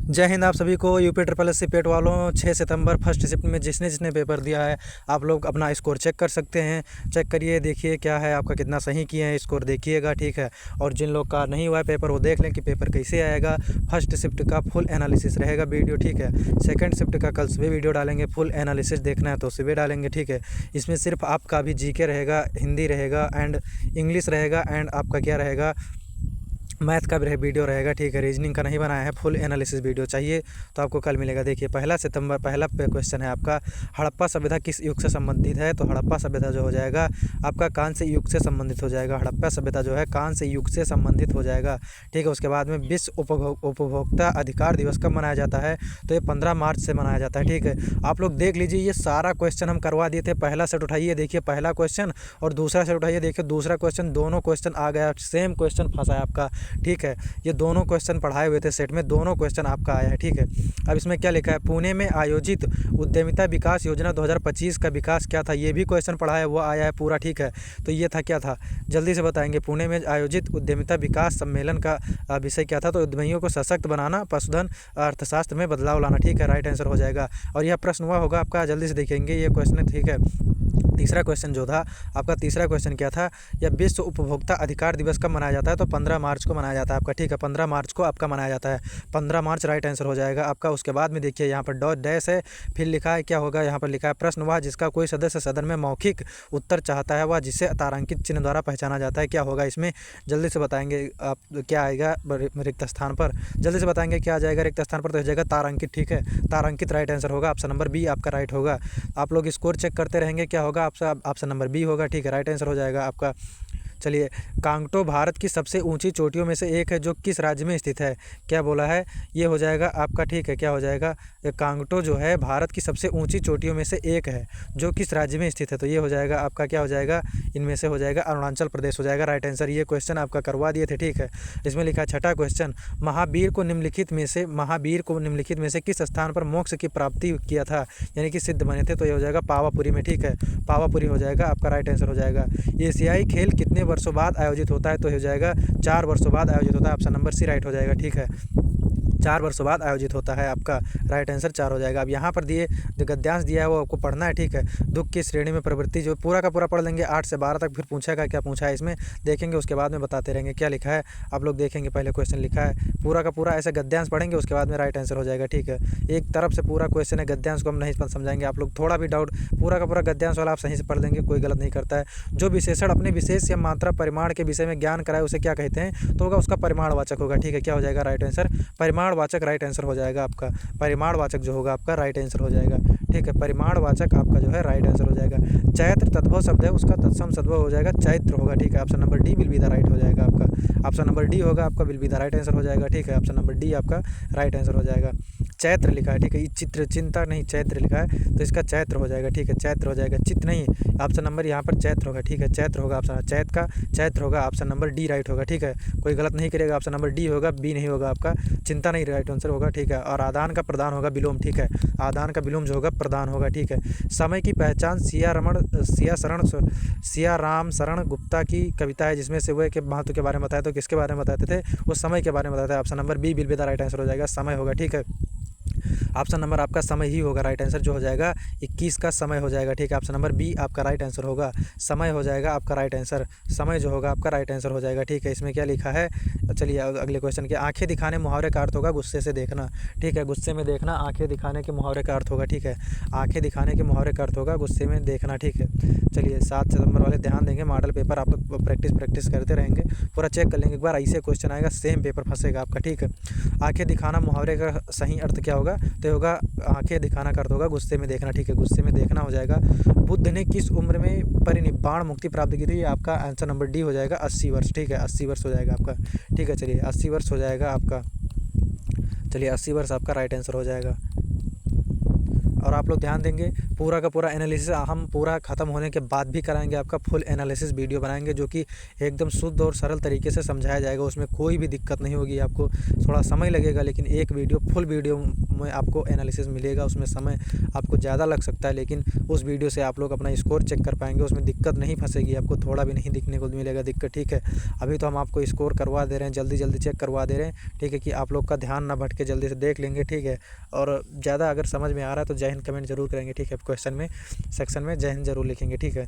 जय हिंद आप सभी को। यूपी ट्रिपल एस सी पेट वालों 6 सितंबर फर्स्ट शिफ्ट में जिसने जिसने पेपर दिया है आप लोग अपना स्कोर चेक कर सकते हैं। चेक करिए, देखिए क्या है आपका, कितना सही किए हैं, स्कोर देखिएगा, ठीक है। और जिन लोग का नहीं हुआ है पेपर वो देख लें कि पेपर कैसे आएगा। फर्स्ट शिफ्ट का फुल एनालिसिस रहेगा वीडियो, ठीक है। सेकंड शिफ्ट का कल सुबह वीडियो डालेंगे, फुल एनालिसिस देखना है तो सुबह डालेंगे, ठीक है। इसमें सिर्फ आपका भी जीके रहेगा, हिंदी रहेगा एंड इंग्लिश रहेगा एंड आपका क्या रहेगा, मैथ का भी वीडियो रहेगा, ठीक है। रीजनिंग का नहीं बनाया है, फुल एनालिसिस वीडियो चाहिए तो आपको कल मिलेगा। देखिए 1 सितंबर पहला क्वेश्चन है आपका, हड़प्पा सभ्यता किस युग से संबंधित है। तो हड़प्पा सभ्यता जो हो जाएगा आपका कांस्य युग से संबंधित हो जाएगा। हड़प्पा सभ्यता जो है कांस्य युग से संबंधित हो जाएगा, ठीक है। उसके बाद में विश्व उपभोक्ता अधिकार दिवस कब मनाया जाता है। तो ये 15 मार्च से मनाया जाता है, ठीक है। आप लोग देख लीजिए, ये सारा क्वेश्चन हम करवा दिए थे। पहला सेट उठाइए, देखिए पहला क्वेश्चन, और दूसरा सेट उठाइए, देखिए दूसरा क्वेश्चन, दोनों क्वेश्चन आ गया, सेम क्वेश्चन फंसा है आपका, ठीक है। ये दोनों क्वेश्चन पढ़ाए हुए थे सेट में, दोनों क्वेश्चन आपका आया है, ठीक है। अब इसमें क्या लिखा है, पुणे में आयोजित उद्यमिता विकास योजना 2025 का विकास क्या था। ये भी क्वेश्चन पढ़ा है, वो आया है पूरा, ठीक है। तो ये था, क्या था, जल्दी से बताएंगे। पुणे में आयोजित उद्यमिता विकास सम्मेलन का विषय क्या था। तो उद्यमियों को सशक्त बनाना, पशुधन अर्थशास्त्र में बदलाव लाना, ठीक है, राइट आंसर हो जाएगा। और यह प्रश्न हुआ होगा आपका, जल्दी से देखेंगे ये क्वेश्चन, ठीक है। तीसरा क्वेश्चन जो था आपका, तीसरा क्वेश्चन क्या था, यह विश्व उपभोक्ता अधिकार दिवस कब मनाया जाता है। तो 15 मार्च को मनाया जाता है आपका, ठीक है। 15 मार्च को आपका मनाया जाता है, 15 मार्च राइट आंसर हो जाएगा आपका। उसके बाद में देखिए यहाँ पर डॉट डैश है, फिर लिखा है, क्या होगा यहाँ पर लिखा है, प्रश्न वह जिसका कोई सदस्य सदन में मौखिक उत्तर चाहता है वह जिसे तारांकित चिन्ह द्वारा पहचाना जाता है। क्या होगा इसमें, जल्दी से बताएंगे आप, क्या आएगा रिक्त स्थान पर, जल्दी से बताएंगे क्या आ जाएगा रिक्त स्थान पर। तो हो जाएगा तारांकित, ठीक है, तारांकित राइट आंसर होगा। ऑप्शन नंबर बी आपका राइट होगा। आप लोग स्कोर चेक करते रहेंगे, क्या होगा आपका, ऑप्शन नंबर बी होगा, ठीक है, राइट आंसर हो जाएगा आपका। चलिए, कांगटो भारत की सबसे ऊंची चोटियों में से एक है जो किस राज्य में स्थित है। क्या बोला है, ये हो जाएगा आपका, ठीक है, क्या हो जाएगा, कांगटो जो है भारत की सबसे ऊंची चोटियों में से एक है जो किस राज्य में स्थित है। तो ये हो जाएगा आपका, क्या हो जाएगा, इनमें से हो जाएगा अरुणाचल प्रदेश हो जाएगा, राइट आंसर। ये क्वेश्चन आपका करवा दिए थे, ठीक है। इसमें लिखा है छठा क्वेश्चन, महावीर को निम्नलिखित में से किस स्थान पर मोक्ष की प्राप्ति किया था, यानी कि सिद्ध बने थे। तो ये हो जाएगा पावापुरी में, ठीक है, पावापुरी हो जाएगा आपका, राइट आंसर हो जाएगा। एशियाई खेल कितने वर्षों बाद आयोजित होता है। तो हो जाएगा 4 वर्षों बाद आयोजित होता है, ऑप्शन नंबर सी राइट हो जाएगा, ठीक है। 4 वर्षों बाद आयोजित होता है आपका, राइट आंसर 4 हो जाएगा। अब यहाँ पर दिए जो गद्यांश दिया है वो आपको पढ़ना है, ठीक है। दुख की श्रेणी में प्रवृत्ति, जो पूरा का पूरा पढ़ लेंगे 8 से 12 तक, फिर पूछेगा क्या पूछा है इसमें देखेंगे, उसके बाद में बताते रहेंगे क्या लिखा है। आप लोग देखेंगे पहले क्वेश्चन लिखा है, पूरा का पूरा ऐसे गद्यांश पढ़ेंगे, उसके बाद में राइट आंसर हो जाएगा, ठीक है। एक तरफ से पूरा क्वेश्चन है, गद्यांश को हम नहीं समझाएंगे, आप लोग थोड़ा भी डाउट, पूरा का पूरा गद्यांश वाला आप सही से पढ़ लेंगे, कोई गलत नहीं करता है। जो विशेषण अपने विशेष या मात्रा परिमाण के विषय में ज्ञान कराए उसे क्या कहते हैं। तो होगा उसका परिमाणवाचक होगा, ठीक है, क्या हो जाएगा, राइट आंसर परिमाणवाचक, राइट आंसर हो जाएगा आपका। परिमाणवाचक जो होगा आपका राइट आंसर हो जाएगा, ठीक है, परिमाणवाचक आपका जो है राइट आंसर हो जाएगा। चैत्र तद्भव शब्द है, उसका तत्सम सद्भव हो जाएगा चैत्र होगा, ठीक है। Option number D will be the right हो जाएगा आपका, ऑप्शन नंबर डी होगा आपका, will be the right answer हो जाएगा, ठीक है। ऑप्शन नंबर डी आपका राइट आंसर हो जाएगा। चैत्र लिखा है, ठीक है, चित्र चिंता नहीं, चैत्र लिखा है तो इसका चैत्र हो जाएगा, ठीक है, चैत्र हो जाएगा, चित्त नहीं, ऑप्शन नंबर यहाँ पर चैत्र होगा, ठीक है, चैत्र होगा, ऑप्शन चैत्र का चैत्र होगा, ऑप्शन नंबर डी राइट होगा, ठीक है, कोई गलत नहीं करेगा, ऑप्शन नंबर डी होगा, बी नहीं होगा आपका, चिंता नहीं राइट आंसर होगा, ठीक है। और आदान का प्रदान होगा विलोम, ठीक है, आदान का विलोम जो होगा प्रदान होगा, ठीक है। समय की पहचान सिया राम शरण गुप्ता की कविता है जिसमें से वो के महत्व के बारे में बताया, तो किसके बारे में बताते थे, वो समय के बारे में बताते हैं। Option number B will be the right answer हो जाएगा, समय होगा, ठीक है। ऑप्शन नंबर आपका समय ही होगा, राइट आंसर जो हो जाएगा 21 का समय हो जाएगा, ठीक है। ऑप्शन नंबर बी आपका राइट आंसर होगा, समय हो जाएगा आपका राइट आंसर, समय जो होगा आपका राइट आंसर हो जाएगा, ठीक है। इसमें क्या लिखा है, चलिए अगले क्वेश्चन के, आंखें दिखाने मुहावरे का अर्थ होगा गुस्से से देखना, ठीक है, गुस्से में देखना आंखें दिखाने के मुहावरे का अर्थ होगा, ठीक है, आंखें दिखाने के मुहावरे का अर्थ होगा गुस्से में देखना, ठीक है। चलिए 7 सितंबर वाले ध्यान देंगे, मॉडल पेपर आप लोग प्रैक्टिस करते रहेंगे, पूरा चेक कर लेंगे एक बार, ऐसे क्वेश्चन आएगा सेम पेपर फंसेगा आपका, ठीक है। आंखें दिखाना मुहावरे का सही अर्थ क्या होगा, तो होगा आंखें दिखाना का अर्थ होगा गुस्से में देखना, ठीक है, गुस्से में देखना हो जाएगा। बुद्ध ने किस उम्र में परिनिब्बाण मुक्ति प्राप्त की थी, आपका आंसर नंबर डी हो जाएगा 80 वर्ष, ठीक है, 80 वर्ष हो जाएगा आपका, ठीक है। चलिए 80 वर्ष हो जाएगा आपका, चलिए 80 वर्ष आपका राइट आंसर हो जाएगा। और आप लोग ध्यान देंगे, पूरा का पूरा एनालिसिस हम पूरा ख़त्म होने के बाद भी कराएंगे। आपका फुल एनालिसिस वीडियो बनाएंगे जो कि एकदम शुद्ध और सरल तरीके से समझाया जाएगा। उसमें कोई भी दिक्कत नहीं होगी। आपको थोड़ा समय लगेगा, लेकिन एक वीडियो फुल वीडियो में आपको एनालिसिस मिलेगा। उसमें समय आपको ज़्यादा लग सकता है, लेकिन उस वीडियो से आप लोग अपना स्कोर चेक कर पाएंगे। उसमें दिक्कत नहीं फंसेगी, आपको थोड़ा भी नहीं दिखने को मिलेगा दिक्कत, ठीक है। अभी तो हम आपको स्कोर करवा दे रहे हैं, जल्दी जल्दी चेक करवा दे रहे हैं, ठीक है, कि आप लोग का ध्यान ना भटके, जल्दी से देख लेंगे, ठीक है। और ज़्यादा अगर समझ में आ रहा है तो जय हिंद कमेंट जरूर करेंगे, ठीक है। क्वेश्चन में सेक्शन में जय हिंद जरूर लिखेंगे, ठीक है।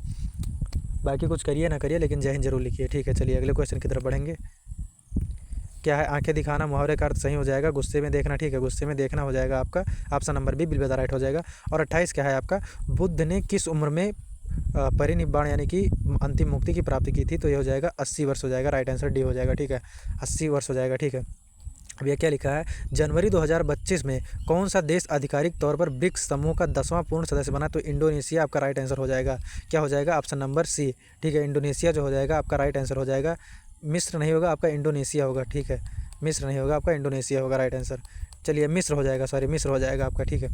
बाकी कुछ करिए ना करिए, लेकिन जय हिंद जरूर लिखिए, ठीक है। चलिए अगले क्वेश्चन की तरफ बढ़ेंगे। क्या है, आंखें दिखाना मुहावरे का अर्थ सही हो जाएगा, गुस्से में देखना, ठीक है। गुस्से में देखना हो जाएगा आपका ऑप्शन नंबर बी, बिल्कुल राइट हो जाएगा। और 28 क्या है आपका, बुद्ध ने किस उम्र में परिनिब्बाण यानी कि अंतिम मुक्ति की प्राप्ति की थी, तो ये हो जाएगा 80 वर्ष हो जाएगा। राइट आंसर डी हो जाएगा, ठीक है। 80 वर्ष हो जाएगा, ठीक है। अब ये क्या लिखा है, जनवरी 2025 में कौन सा देश आधिकारिक तौर पर ब्रिक्स समूह का 10वां पूर्ण सदस्य बना, तो इंडोनेशिया आपका राइट आंसर हो जाएगा। क्या हो जाएगा, ऑप्शन नंबर सी, ठीक है। इंडोनेशिया जो हो जाएगा आपका राइट आंसर हो जाएगा। मिस्र नहीं होगा आपका, इंडोनेशिया होगा, ठीक है। मिस्र नहीं होगा आपका, इंडोनेशिया होगा राइट आंसर। चलिए मिस्र हो जाएगा, सॉरी मिस्र हो जाएगा आपका, ठीक है।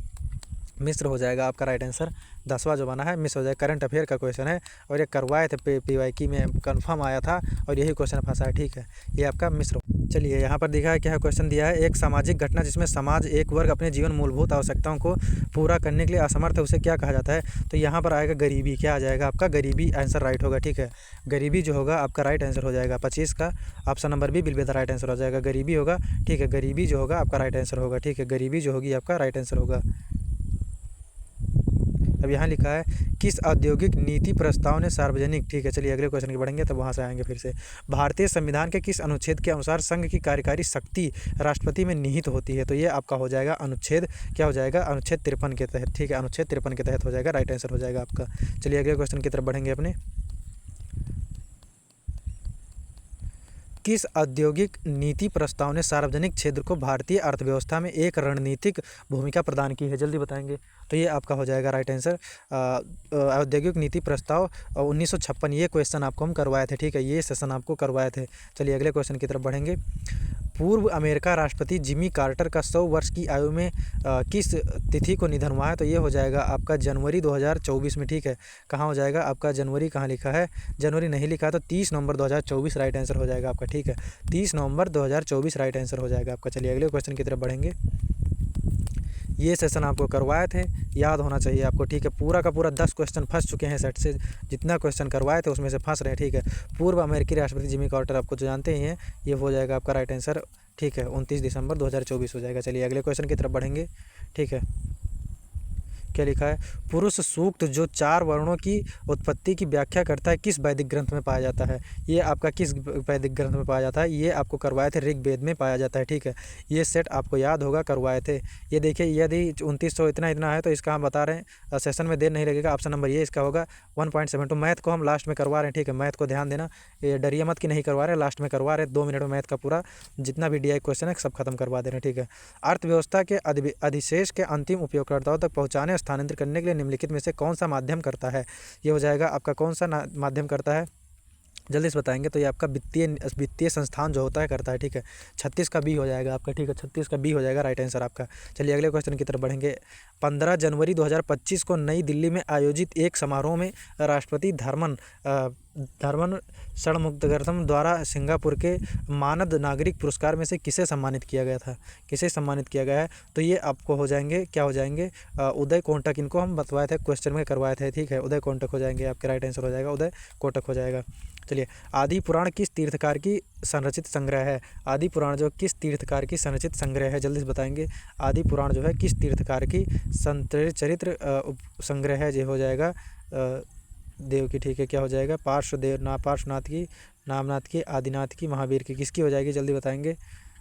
मिस्र हो जाएगा आपका राइट आंसर। 10वां जो बना है मिस्र हो जाएगा। करंट अफेयर का क्वेश्चन है और ये करवाए थे PYQ में, कंफर्म आया था और यही क्वेश्चन फंसा है, ठीक है। ये आपका मिस्र। चलिए यहाँ पर दिखा है क्या है, क्वेश्चन दिया है, एक सामाजिक घटना जिसमें समाज एक वर्ग अपने जीवन मूलभूत आवश्यकताओं को पूरा करने के लिए असमर्थ है, उसे क्या कहा जाता है, तो यहाँ पर आएगा गरीबी। क्या आ जाएगा आपका, गरीबी आंसर राइट होगा, ठीक है। गरीबी जो होगा आपका राइट आंसर हो जाएगा। 25 का ऑप्शन नंबर बी बिल्कुल राइट आंसर हो जाएगा। गरीबी होगा, ठीक है। गरीबी जो होगा आपका राइट आंसर होगा, ठीक है। गरीबी जो होगी आपका राइट आंसर होगा। अब यहाँ लिखा है, किस औद्योगिक नीति प्रस्ताव ने सार्वजनिक, ठीक है। चलिए अगले क्वेश्चन की बढ़ेंगे, तब वहाँ से आएंगे फिर से। भारतीय संविधान के किस अनुच्छेद के अनुसार संघ की कार्यकारी शक्ति राष्ट्रपति में निहित होती है, तो ये आपका हो जाएगा अनुच्छेद, क्या हो जाएगा, अनुच्छेद 53 के तहत, ठीक है। अनुच्छेद 53 के तहत हो जाएगा, राइट आंसर हो जाएगा आपका। चलिए अगले क्वेश्चन की तरफ बढ़ेंगे अपने। किस औद्योगिक नीति प्रस्ताव ने सार्वजनिक क्षेत्र को भारतीय अर्थव्यवस्था में एक रणनीतिक भूमिका प्रदान की है, जल्दी बताएंगे, तो ये आपका हो जाएगा राइट आंसर। औद्योगिक नीति प्रस्ताव 1956, ये क्वेश्चन आपको हम करवाए थे, ठीक है। ये सेशन आपको करवाए थे। चलिए अगले क्वेश्चन की तरफ बढ़ेंगे। पूर्व अमेरिका राष्ट्रपति जिमी कार्टर का 100 वर्ष की आयु में किस तिथि को निधन हुआ है, तो ये हो जाएगा आपका जनवरी 2024 में, ठीक है। कहाँ हो जाएगा आपका, जनवरी कहाँ लिखा है, जनवरी नहीं लिखा है, तो 30 नवंबर 2024 राइट आंसर हो जाएगा आपका, ठीक है। 30 नवंबर 2024 राइट आंसर हो जाएगा आपका। चलिए अगले क्वेश्चन की तरफ बढ़ेंगे। ये सेशन आपको करवाए थे, याद होना चाहिए आपको, ठीक है। पूरा का पूरा 10 क्वेश्चन फंस चुके हैं सेट से, जितना क्वेश्चन करवाए थे उसमें से फंस रहे हैं, ठीक है। पूर्व अमेरिकी राष्ट्रपति जिमी कार्टर आपको जो जानते ही हैं, ये हो जाएगा आपका राइट आंसर, ठीक है। 29 दिसंबर 2024 हो जाएगा। चलिए अगले क्वेश्चन की तरफ बढ़ेंगे, ठीक है। क्या लिखा है, पुरुष सूक्त जो 4 वर्णों की उत्पत्ति की व्याख्या करता है किस वैदिक ग्रंथ में पाया जाता है, ये आपका किस वैदिक ग्रंथ में पाया जाता है, ये आपको करवाए थे ऋग्वेद में पाया जाता है, ठीक है। ये सेट आपको याद होगा, करवाए थे। ये देखिए, यदि 2900 इतना है तो इसका हम बता रहे हैं, सेशन में देर नहीं लगेगा। ऑप्शन नंबर ये इसका होगा 1.72। मैथ को हम लास्ट में करवा रहे हैं, ठीक है। मैथ को ध्यान देना, ये डरिए मत कि नहीं करवा रहे, लास्ट में करवा रहे, 2 मिनट में मैथ का पूरा जितना भी DI क्वेश्चन है सब खत्म करवा दे रहे हैं, ठीक है। अर्थव्यवस्था के अधिशेष के अंतिम उपयोगकर्ताओं तक पहुँचाने स्थानांतरित करने के लिए निम्नलिखित में से कौन सा माध्यम करता है, ये हो जाएगा आपका कौन सा माध्यम करता है, जल्दी से बताएंगे, तो ये आपका वित्तीय संस्थान जो होता है करता है, ठीक है। 36 का बी हो जाएगा आपका, ठीक है। 36 का बी हो जाएगा राइट आंसर आपका। चलिए अगले क्वेश्चन की तरफ बढ़ेंगे। 15 जनवरी 2025 को नई दिल्ली में आयोजित एक समारोह में राष्ट्रपति धर्मन षणमुगम द्वारा सिंगापुर के मानद नागरिक पुरस्कार में से किसे सम्मानित किया गया था, किसे सम्मानित किया गया है, तो ये आपको हो जाएंगे, क्या हो जाएंगे, उदय कोटक, इनको हम बतवाए थे, क्वेश्चन में करवाए थे, ठीक है। उदय कोटक हो जाएंगे आपके, राइट आंसर हो जाएगा, उदय कोटक हो जाएगा। चलिए, आदि पुराण किस तीर्थकार की संरचित संग्रह है, आदि पुराण जो किस तीर्थकार की संरचित संग्रह है, जल्दी से बताएंगे। आदि पुराण जो है किस तीर्थकार की चरित्र संग्रह है, ये हो जाएगा देव की, ठीक है। क्या हो जाएगा, पार्श्वनाथ की, नामनाथ की, आदिनाथ की, महावीर की, किसकी हो जाएगी, जल्दी बताएंगे।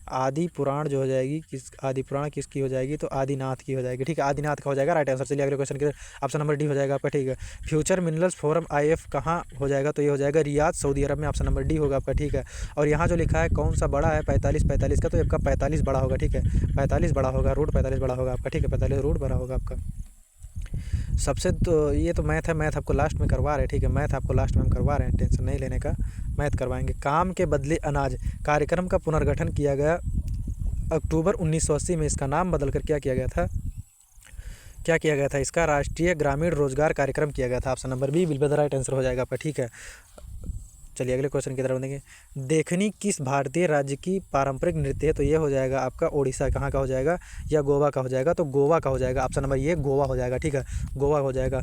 आदि पुराण जो हो जाएगी आदि पुराण किसकी हो जाएगी, तो आदिनाथ की हो जाएगी, ठीक है। आदिनाथ का हो जाएगा राइट आंसर। चलिए अगले क्वेश्चन के ऑप्शन नंबर डी हो जाएगा आपका, ठीक है। फ्यूचर मिनरल्स फोरम IF कहाँ हो जाएगा, तो ये हो जाएगा रियाद, सऊदी अरब में, ऑप्शन नंबर डी होगा आपका, ठीक है। और यहाँ जो लिखा है कौन सा बड़ा है, 45 का, तो आपका 45 बड़ा होगा, ठीक है। 45 बड़ा होगा, रूट 45 बड़ा होगा आपका, ठीक है। 45 रूट बड़ा होगा आपका सबसे। तो ये तो मैथ है, मैथ आपको लास्ट में करवा रहे हैं, ठीक है। मैथ आपको लास्ट में हम करवा रहे हैं, टेंशन नहीं लेने का, मैथ करवाएंगे। काम के बदले अनाज कार्यक्रम का पुनर्गठन किया गया अक्टूबर 1980 में, इसका नाम बदलकर क्या किया गया था, क्या किया गया था इसका? राष्ट्रीय ग्रामीण रोजगार कार्यक्रम किया गया था। ऑप्शन नंबर बी बिल्कुल राइट आंसर हो जाएगा आपका, ठीक है। चलिए अगले क्वेश्चन की तरफ बढ़ेंगे। देखनी किस भारतीय राज्य की पारंपरिक नृत्य है? तो ये हो जाएगा आपका उड़ीसा। कहाँ का हो जाएगा? या गोवा का हो जाएगा? तो गोवा का हो जाएगा। ऑप्शन नंबर ये गोवा हो जाएगा, ठीक है, गोवा हो जाएगा।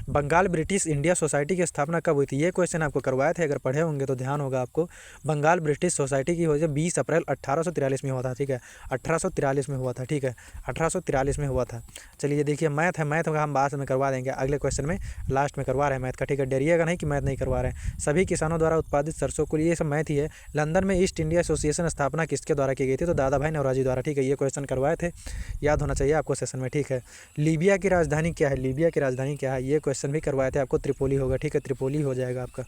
बंगाल ब्रिटिश इंडिया सोसाइटी की स्थापना कब हुई थी? ये क्वेश्चन आपको करवाए थे, अगर पढ़े होंगे तो ध्यान होगा आपको। बंगाल ब्रिटिश सोसाइटी की वजह 20 अप्रैल 1843 में हुआ था, ठीक है, 1843 में हुआ था, ठीक है, 1843 में हुआ था। चलिए देखिए मैथ है, मैथ का हम बाद में करवा देंगे, अगले क्वेश्चन में लास्ट में करवा रहे हैं मैथ का, ठीक है, डरिएगा नहीं कि मैथ नहीं करवा रहे हैं। सभी किसानों द्वारा उत्पादित सरसों को, ये सब मैथ ही है। लंदन में ईस्ट इंडिया एसोसिएशन स्थापना किसके द्वारा की गई थी? तो दादा भाई नौरोजी द्वारा, ठीक है, ये क्वेश्चन करवाए थे, याद होना चाहिए आपको सेशन में, ठीक है। लीबिया की राजधानी क्या है? लीबिया की राजधानी क्या है? ये क्वेश्चन भी करवाए थे आपको, त्रिपोली होगा, ठीक है, त्रिपोली हो जाएगा आपका।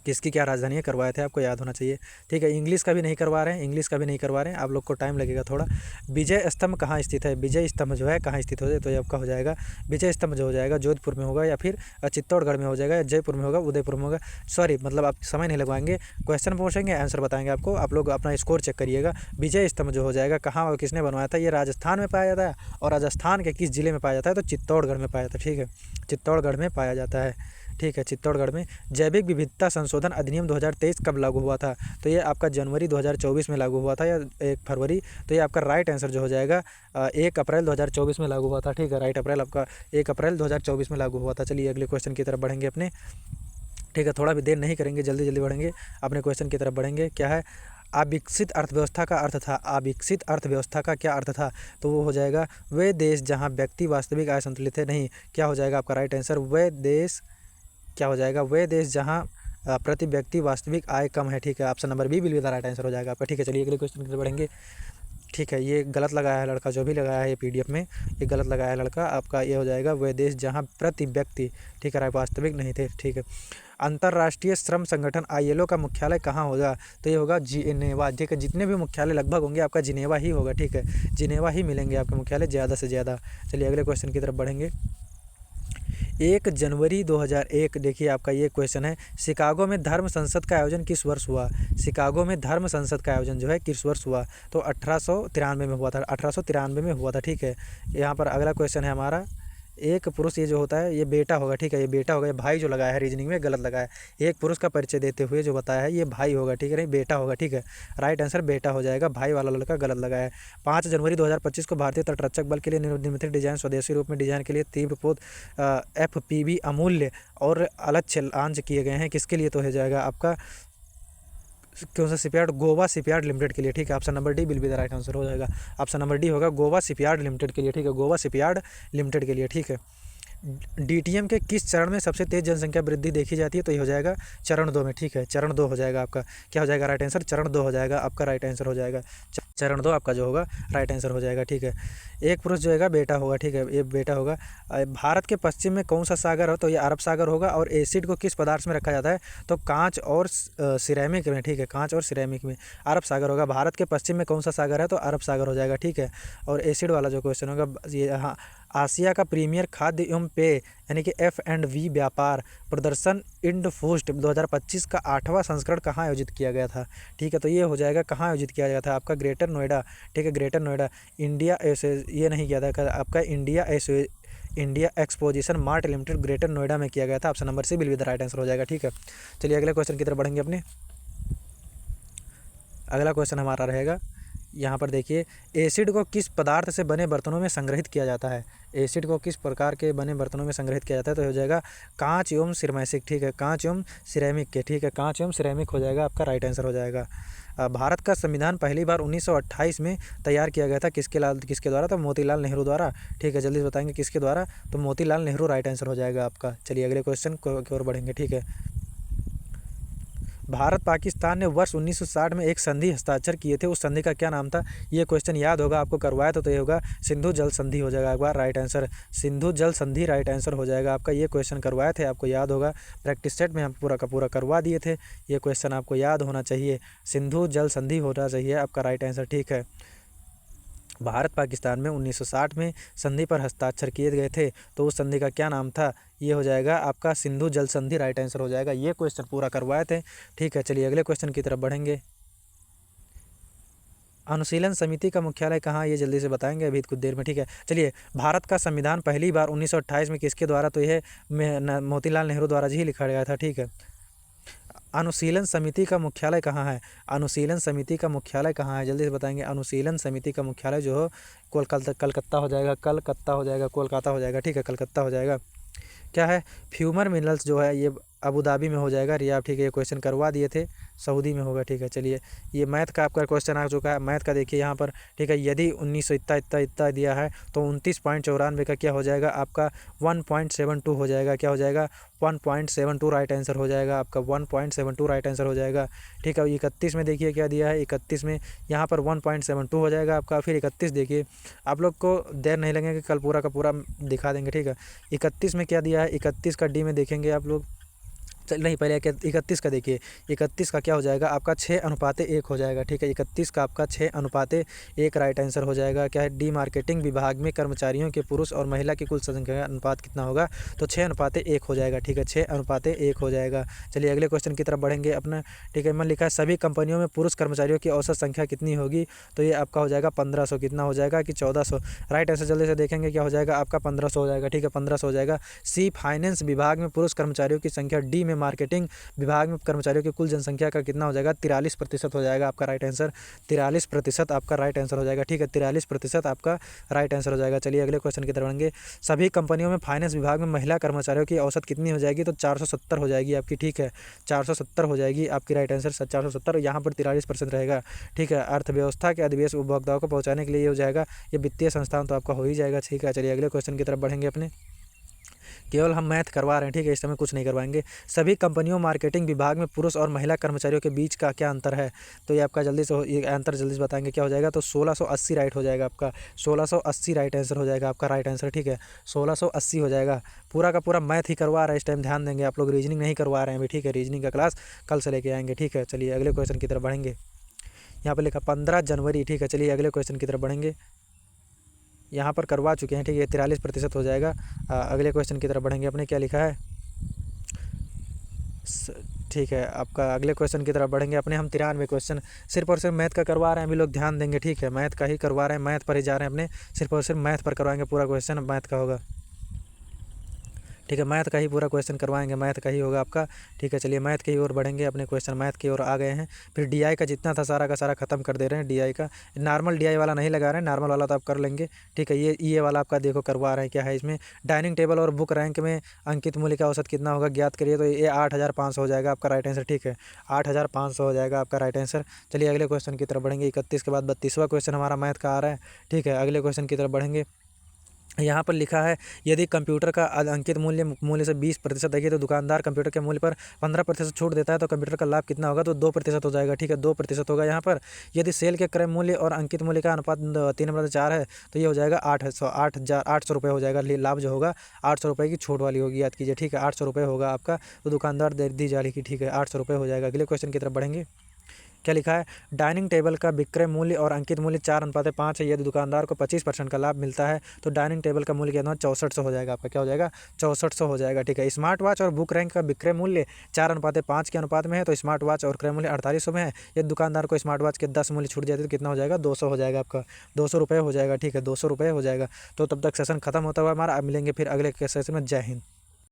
किसकी क्या राजधानी है करवाए थे, आपको याद होना चाहिए, ठीक है। इंग्लिश का भी नहीं करवा रहे हैं, इंग्लिश का भी नहीं करवा रहे हैं, आप लोग को टाइम लगेगा थोड़ा। विजय स्तंभ कहाँ स्थित है? विजय स्तंभ जो है कहाँ स्थित हो जाए? तो ये आपका हो जाएगा विजय स्तंभ जो हो जाएगा जोधपुर में होगा, या फिर चित्तौड़गढ़ में हो जाएगा, या जयपुर में होगा, उदयपुर में होगा। सॉरी, मतलब आप समय नहीं लगवाएंगे, क्वेश्चन पूछेंगे आंसर बताएंगे आपको, आप लोग अपना स्कोर चेक करिएगा। विजय स्तंभ जो हो जाएगा कहाँ और किसने बनवाया था? ये राजस्थान में पाया जाता है, और राजस्थान के किस जिले में पाया जाता है? तो चित्तौड़गढ़ में पाया जाता है, ठीक है, चित्तौड़गढ़ में पाया जाता है, ठीक है, चित्तौड़गढ़ में। जैविक विविधता संशोधन अधिनियम 2023 कब लागू हुआ था? तो ये आपका जनवरी 2024 में लागू हुआ था, या 1 फरवरी। तो ये आपका राइट आंसर जो हो जाएगा 1 अप्रैल 2024 में लागू हुआ था, ठीक है, राइट अप्रैल आपका 1 अप्रैल 2024 में लागू हुआ था। चलिए अगले क्वेश्चन की तरफ बढ़ेंगे अपने, ठीक है, थोड़ा भी देर नहीं करेंगे, जल्दी जल्दी बढ़ेंगे, अपने क्वेश्चन की तरफ बढ़ेंगे। क्या है? अविकसित अर्थव्यवस्था का अर्थ था? अविकसित अर्थव्यवस्था का क्या अर्थ था? तो वो हो जाएगा वे देश जहाँ व्यक्ति वास्तविक आय संतुलित है। नहीं, क्या हो जाएगा आपका राइट आंसर? वे देश, क्या हो जाएगा? वे देश जहाँ प्रति व्यक्ति वास्तविक आय कम है, ठीक है, ऑप्शन नंबर बी बिल्कुल राइट आंसर हो जाएगा आपका, ठीक है। चलिए अगले क्वेश्चन की तरफ बढ़ेंगे, ठीक है, ये गलत लगाया है लड़का, जो भी लगाया है ये पीडीएफ में ये गलत लगाया है लड़का आपका, ये हो जाएगा वे देश जहाँ प्रति व्यक्ति, ठीक है, वास्तविक नहीं थे, ठीक है। अंतर्राष्ट्रीय श्रम संगठन आईएलओ का मुख्यालय कहाँ होगा? तो ये होगा जिनेवा, ठीक है, जितने भी मुख्यालय लगभग होंगे आपका जिनेवा ही होगा, ठीक है, जिनेवा ही मिलेंगे आपके मुख्यालय ज़्यादा से ज़्यादा। चलिए अगले क्वेश्चन की तरफ बढ़ेंगे। 1 जनवरी 2001, देखिए आपका ये क्वेश्चन है, शिकागो में धर्म संसद का आयोजन किस वर्ष हुआ? शिकागो में धर्म संसद का आयोजन जो है किस वर्ष हुआ? तो 1893 में हुआ था, 1893 में हुआ था, ठीक है। यहाँ पर अगला क्वेश्चन है हमारा, एक पुरुष, ये जो होता है ये बेटा होगा, ठीक है, ये बेटा होगा, ये भाई जो लगाया है रीजनिंग में गलत लगाया है। एक पुरुष का परिचय देते हुए जो बताया है ये भाई होगा, ठीक है, नहीं बेटा होगा, ठीक है, राइट आंसर बेटा हो जाएगा, भाई वाला लड़का गलत लगाया है। 5 जनवरी 2025 को भारतीय तटरक्षक बल के लिए निर्मित डिजाइन स्वदेशी रूप में डिजाइन के लिए तीव्र पोत FPV अमूल्य और अलग लॉन्च किए गए हैं, किसके लिए? तो हो जाएगा आपका कौन सा शिपयार्ड? गोवा शिपयार्ड लिमिटेड के लिए, ठीक है, option number D will be the right answer हो जाएगा, ऑप्शन नंबर डी होगा गोवा शिपयार्ड लिमिटेड के लिए, ठीक है, गोवा शिपयार्ड लिमिटेड के लिए, ठीक है। डीटीएम के किस चरण में सबसे तेज जनसंख्या वृद्धि देखी जाती है? तो ये हो जाएगा चरण 2 में, ठीक है, चरण 2 हो जाएगा आपका, क्या हो जाएगा राइट आंसर? चरण 2 हो जाएगा आपका, राइट आंसर हो जाएगा चरण 2 आपका जो होगा राइट आंसर हो जाएगा, ठीक है। एक पुरुष जो है बेटा होगा, ठीक है, ये बेटा होगा। भारत के पश्चिम में कौन सा सागर हो? तो ये अरब सागर होगा। और एसिड को किस पदार्थ में रखा जाता है? तो कांच और सिरेमिक में, ठीक है, कांच और सिरेमिक में अरब सागर होगा। भारत के पश्चिम में कौन सा सागर है? तो अरब सागर हो जाएगा, ठीक है। और एसिड वाला जो क्वेश्चन होगा ये, हाँ, आसिया का प्रीमियर खाद्य एवं पेय यानी कि F&V व्यापार प्रदर्शन इंडफोस्ट 2025 का 8वां संस्करण कहाँ आयोजित किया गया था? ठीक है, तो ये हो जाएगा कहाँ आयोजित किया गया था? आपका ग्रेटर नोएडा, ठीक है, ग्रेटर नोएडा। इंडिया ये नहीं किया था आपका, India Exposition Mart Limited Greater Noida में किया गया था, option number C will be the right answer हो जाएगा, ठीक है। चलिए अगले क्वेश्चन की तरफ बढ़ेंगे अपने। अगला क्वेश्चन हमारा रहेगा, यहाँ पर देखिए, एसिड को किस पदार्थ से बने बर्तनों में संग्रहित किया जाता है? एसिड को किस प्रकार के बने बर्तनों में संग्रहित किया जाता है? तो हो जाएगा कांच एवं सिरमैसिक, ठीक है, कांच एवं सिरेमिक के, ठीक है, कांच एवं सिरेमिक हो जाएगा आपका, राइट आंसर हो जाएगा। भारत का संविधान पहली बार 1928 में तैयार किया गया था, किसके द्वारा? तो मोतीलाल नेहरू द्वारा, ठीक है, जल्दी से बताएंगे किसके द्वारा? तो मोतीलाल नेहरू राइट आंसर हो जाएगा आपका। चलिए अगले क्वेश्चन की ओर बढ़ेंगे, ठीक है। भारत पाकिस्तान ने वर्ष 1960 में एक संधि हस्ताक्षर किए थे, उस संधि का क्या नाम था? ये क्वेश्चन याद होगा आपको, करवाया तो ये होगा सिंधु जल संधि हो जाएगा एक बार, राइट आंसर सिंधु जल संधि राइट आंसर हो जाएगा आपका। ये क्वेश्चन करवाए थे, आपको याद होगा, प्रैक्टिस सेट में हम पूरा का पूरा करवा दिए थे, ये क्वेश्चन आपको याद होना चाहिए, सिंधु जल संधि होना चाहिए आपका, राइट आंसर, ठीक है। भारत पाकिस्तान में 1960 में संधि पर हस्ताक्षर किए गए थे, तो उस संधि का क्या नाम था? ये हो जाएगा आपका सिंधु जल संधि, राइट आंसर हो जाएगा। ये क्वेश्चन पूरा करवाए थे, ठीक है। चलिए अगले क्वेश्चन की तरफ बढ़ेंगे। अनुशीलन समिति का मुख्यालय कहाँ है, ये जल्दी से बताएंगे अभी कुछ देर में, ठीक है। चलिए, भारत का संविधान पहली बार 1928 में किसके द्वारा, तो यह मोतीलाल नेहरू द्वारा ही लिखा गया था, ठीक है। अनुशीलन समिति का मुख्यालय कहाँ है, अनुशीलन समिति का मुख्यालय कहाँ है, जल्दी से बताएंगे। अनुशीलन समिति का मुख्यालय जो हो कलकत्ता हो जाएगा, कलकत्ता हो जाएगा, कोलकाता हो जाएगा, ठीक है, कलकत्ता हो जाएगा। क्या है, फ्यूमर मिनरल्स जो है ये अबू धाबी में हो जाएगा, रियाद, ठीक है। ये क्वेश्चन करवा दिए थे, सऊदी में होगा, ठीक है। चलिए, ये मैथ का आपका क्वेश्चन आ चुका है। मैथ का देखिए यहाँ पर, ठीक है। यदि 1900 इतना इतना इतना दिया है तो 29.94 का क्या हो जाएगा आपका 1.72 हो जाएगा, क्या हो जाएगा 1.72 राइट आंसर हो जाएगा आपका, 1.72 राइट आंसर हो जाएगा, ठीक है। 31 में देखिए क्या दिया है, 31 में यहाँ पर 1.72 हो जाएगा आपका। फिर 31 देखिए, आप लोग को देर नहीं लगेगा, कल पूरा का पूरा दिखा देंगे, ठीक है। 31 में क्या दिया है, 31 का डी में देखेंगे आप लोग, चल नहीं, पहले 31 का देखिए। 31 का क्या हो जाएगा आपका 6:1 हो जाएगा, ठीक है। 31 का आपका 6:1 राइट आंसर हो जाएगा। क्या है, डी मार्केटिंग विभाग में कर्मचारियों के पुरुष और महिला की कुल संख्या का अनुपात कितना होगा, तो 6:1 हो जाएगा, ठीक है, 6:1 हो जाएगा। चलिए अगले क्वेश्चन की तरफ बढ़ेंगे अपना, ठीक है। मन लिखा है सभी कंपनियों में पुरुष कर्मचारियों की औसत संख्या कितनी होगी, तो ये आपका हो जाएगा 1500, कितना हो जाएगा कि 1400। राइट आंसर जल्दी से देखेंगे, क्या हो जाएगा आपका 1500 हो जाएगा, ठीक है, 1500 हो जाएगा। सी फाइनेंस विभाग में पुरुष कर्मचारियों की संख्या, डी में मार्केटिंग विभाग में कर्मचारियों की कुल जनसंख्या का कितना हो जाएगा, 43% हो जाएगा आपका राइट आंसर, 43% आपका राइट आंसर हो जाएगा, ठीक है, 43% आपका राइट आंसर हो जाएगा। चलिए अगले क्वेश्चन की तरफ बढ़ेंगे। सभी कंपनियों में फाइनेंस विभाग में महिला कर्मचारियों की औसत कितनी हो जाएगी, तो 470 हो जाएगी आपकी, ठीक है, 470 हो जाएगी आपकी राइट आंसर, 470। यहाँ पर 43% रहेगा, ठीक है। अर्थव्यवस्था के अधिवेश उपभोक्ताओं को पहुँचाने के लिए हो जाएगा, ये वित्तीय संस्थान तो आपका हो ही जाएगा, ठीक है। चलिए अगले क्वेश्चन की तरफ बढ़ेंगे अपने, केवल हम मैथ करवा रहे हैं, ठीक है, इस समय कुछ नहीं करवाएंगे। सभी कंपनियों मार्केटिंग विभाग में पुरुष और महिला कर्मचारियों के बीच का क्या अंतर है, तो ये आपका जल्दी से ये अंतर जल्दी से बताएंगे, क्या हो जाएगा, तो 1680 राइट हो जाएगा आपका, 1680 राइट आंसर हो जाएगा आपका, राइट आंसर, ठीक है, 1680 हो जाएगा। पूरा का पूरा मैथ ही करवा रहे हैं इस टाइम, ध्यान देंगे आप लोग, रीजनिंग नहीं करवा रहे हैं अभी, ठीक है। रीजनिंग का क्लास कल से लेके आएंगे, ठीक है। चलिए अगले क्वेश्चन की तरफ बढ़ेंगे। यहाँ पर लिखा 15 जनवरी, ठीक है। चलिए अगले क्वेश्चन की तरफ बढ़ेंगे, यहाँ पर करवा चुके हैं, ठीक है, 43% हो जाएगा। अगले क्वेश्चन की तरफ बढ़ेंगे अपने, क्या लिखा है, ठीक है, आपका अगले क्वेश्चन की तरफ बढ़ेंगे अपने हम। 93 क्वेश्चन सिर्फ और सिर्फ मैथ का करवा रहे हैं अभी, लोग ध्यान देंगे, ठीक है, मैथ का ही करवा रहे हैं, मैथ पर ही जा रहे हैं अपने, सिर्फ और सिर्फ मैथ पर करवाएंगे, पूरा क्वेश्चन मैथ का होगा, ठीक है, मैथ का ही पूरा क्वेश्चन करवाएंगे, मैथ का ही होगा आपका, ठीक है। चलिए मैथ की ओर बढ़ेंगे अपने, क्वेश्चन मैथ की ओर आ गए हैं। फिर डीआई का जितना था सारा का सारा खत्म कर दे रहे हैं, डीआई का नॉर्मल डीआई वाला नहीं लगा रहे हैं, नॉर्मल वाला तो आप कर लेंगे, ठीक है। ये वाला आपका देखो करवा रहे हैं, क्या है इसमें, डाइनिंग टेबल और बुक रैंक में अंकित मूल्य का औसत कितना होगा ज्ञात करिए, तो ये 8500 हो जाएगा आपका राइट आंसर, ठीक है, 8500 हो जाएगा आपका राइट आंसर। चलिए अगले क्वेश्चन की तरफ बढ़ेंगे। 31 के बाद 32वां क्वेश्चन हमारा मैथ का आ रहा है, ठीक है। अगले क्वेश्चन की तरफ बढ़ेंगे। यहाँ पर लिखा है यदि कंप्यूटर का अंकित मूल्य से 20% देखिए तो दुकानदार कंप्यूटर के मूल्य पर 15% छूट देता है, तो कंप्यूटर का लाभ कितना होगा, तो 2% हो जाएगा, ठीक है, 2% होगा यहाँ पर। यदि सेल के क्रय मूल्य और अंकित मूल्य का अनुपात 3/4 है, तो ये हो जाएगा 800 रुपये हो जाएगा, लाभ जो होगा 800 रुपये की छूट वाली होगी, याद कीजिए, ठीक है, 800 रुपये होगा आपका, तो दुकानदार दे दी जा रही की, ठीक है, 800 रुपये हो जाएगा। अगले क्वेश्चन की तरफ बढ़ेंगे। क्या लिखा है, डाइनिंग टेबल का विक्रय मूल्य और अंकित मूल्य 4:5 है, यदि दुकानदार को 25% का लाभ मिलता है, तो डाइनिंग टेबल का मूल्य कितना 6400 हो जाएगा आपका, क्या हो जाएगा 6400 हो जाएगा, ठीक है। स्मार्ट वॉच और बुक रैंक का विक्रय मूल्य 4:5 के अनुपात में है, तो स्मार्ट वॉच और क्रय मूल्य 4800 में है। यदि दुकानदार को स्मार्ट वॉच के 10 मूल्य छूट जाती है तो कितना हो जाएगा, 200 हो जाएगा आपका, 200 रुपये हो जाएगा, ठीक है, 200 रुपये हो जाएगा। तो तब तक सेशन खत्म होता हुआ हमारा, अब मिलेंगे फिर अगले सेशन में। जय हिंद।